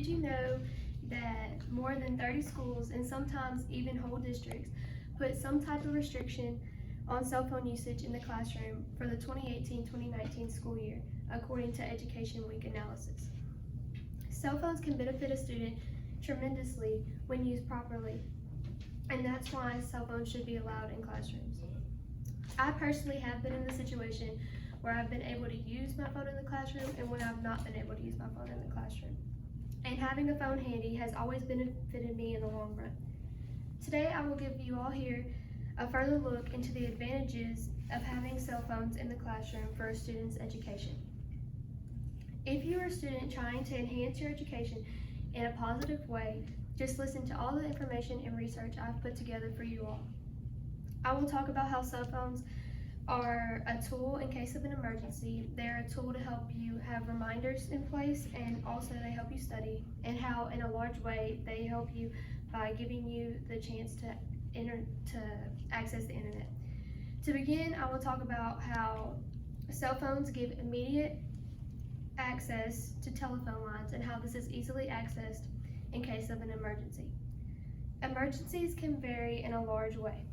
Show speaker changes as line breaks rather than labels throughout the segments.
Did you know that more than 30 schools and sometimes even whole districts put some type of restriction on cell phone usage in the classroom for the 2018-2019 school year, according to Education Week analysis? Cell phones can benefit a student tremendously when used properly, and that's why cell phones should be allowed in classrooms. I personally have been in the situation where I've been able to use my phone in the classroom and when I've not been able to use my phone in the classroom. And having a phone handy has always benefited me in the long run. Today I will give you all here a further look into the advantages of having cell phones in the classroom for a student's education. If you are a student trying to enhance your education in a positive way, just listen to all the information and research I've put together for you all. I will talk about how cell phones are a tool in case of an emergency. They're a tool to help you have reminders in place, and also they help you study, and how in a large way they help you by giving you the chance to access the internet. To begin, I will talk about how cell phones give immediate access to telephone lines and how this is easily accessed in case of an emergency. Emergencies can vary in a large way.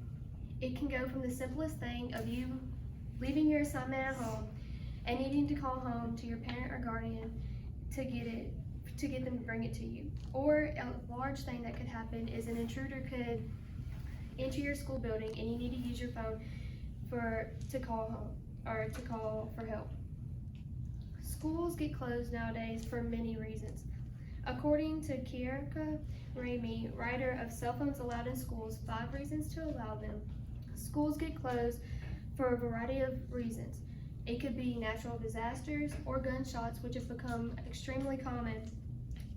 It can go from the simplest thing of you leaving your assignment at home and needing to call home to your parent or guardian to get them to bring it to you. Or a large thing that could happen is an intruder could enter your school building and you need to use your phone to call home or to call for help. Schools get closed nowadays for many reasons. According to Kiarka Ramey, writer of Cell Phones Allowed in Schools, 5 Reasons to Allow Them, schools get closed for a variety of reasons. It could be natural disasters or gunshots, which have become extremely common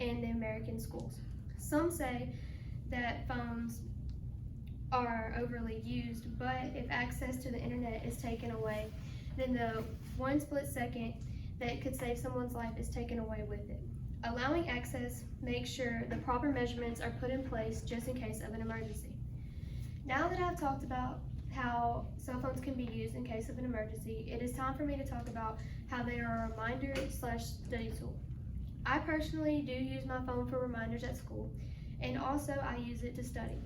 in the American schools. Some say that phones are overly used, but if access to the internet is taken away, then the one split second that could save someone's life is taken away with it. Allowing access makes sure the proper measurements are put in place just in case of an emergency. Now that I've talked about how cell phones can be used in case of an emergency, it is time for me to talk about how they are a reminder/study tool. I personally do use my phone for reminders at school, and also I use it to study.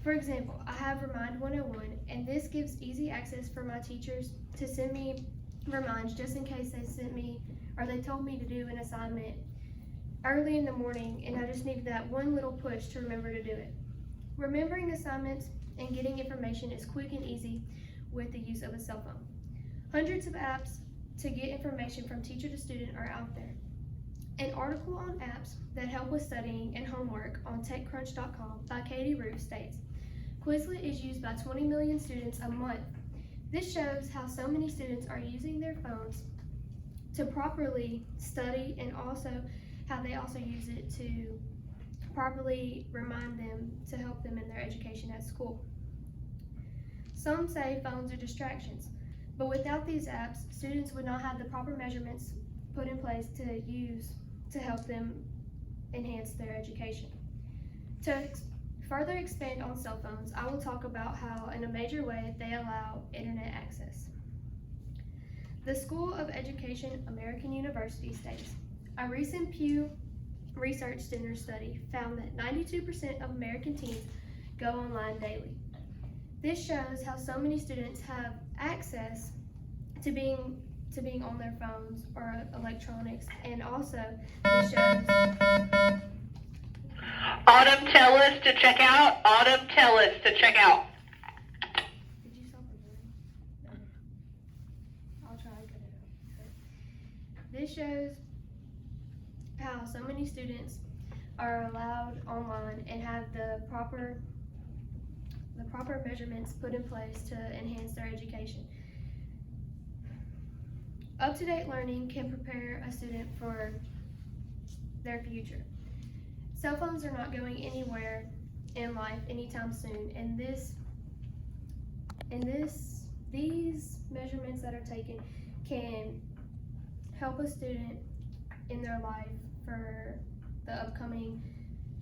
For example, I have Remind 101, and this gives easy access for my teachers to send me reminds just in case they told me to do an assignment early in the morning and I just needed that one little push to remember to do it. Remembering assignments and getting information is quick and easy with the use of a cell phone. Hundreds of apps to get information from teacher to student are out there. An article on apps that help with studying and homework on TechCrunch.com by Katie Roof states, Quizlet is used by 20 million students a month. This shows how so many students are using their phones to properly study, and also how they also use it to properly remind them to help them in their education at school. Some say phones are distractions, but without these apps, students would not have the proper measurements put in place to use to help them enhance their education. To further expand on cell phones, I will talk about how in a major way they allow internet access. The School of Education American University states, a recent Pew Research Center study found that 92% of American teens go online daily. This shows how so many students have access to being on their phones or electronics, and also this shows.
Autumn, tell us to check out. Autumn, tell us to check out.
Did you stop recording? No. I'll try and cut it out. This shows how so many students are allowed online and have the proper measurements put in place to enhance their education. Up-to-date learning can prepare a student for their future. Cell phones are not going anywhere in life anytime soon, and these measurements that are taken can help a student in their life for the upcoming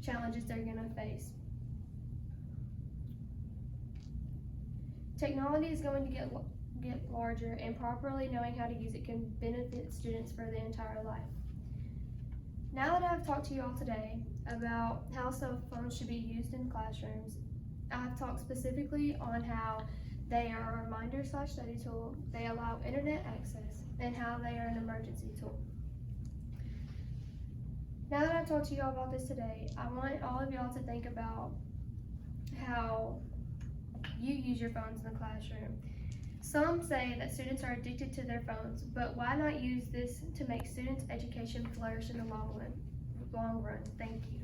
challenges they're going to face. Technology is going to get larger, and properly knowing how to use it can benefit students for their entire life. Now that I've talked to you all today about how cell phones should be used in classrooms, I've talked specifically on how they are a reminder/study tool, they allow internet access, and how they are an emergency tool. Now that I've talked to you all about this today, I want all of y'all to think about how you use your phones in the classroom. Some say that students are addicted to their phones, but why not use this to make students' education flourish in the long run? Thank you.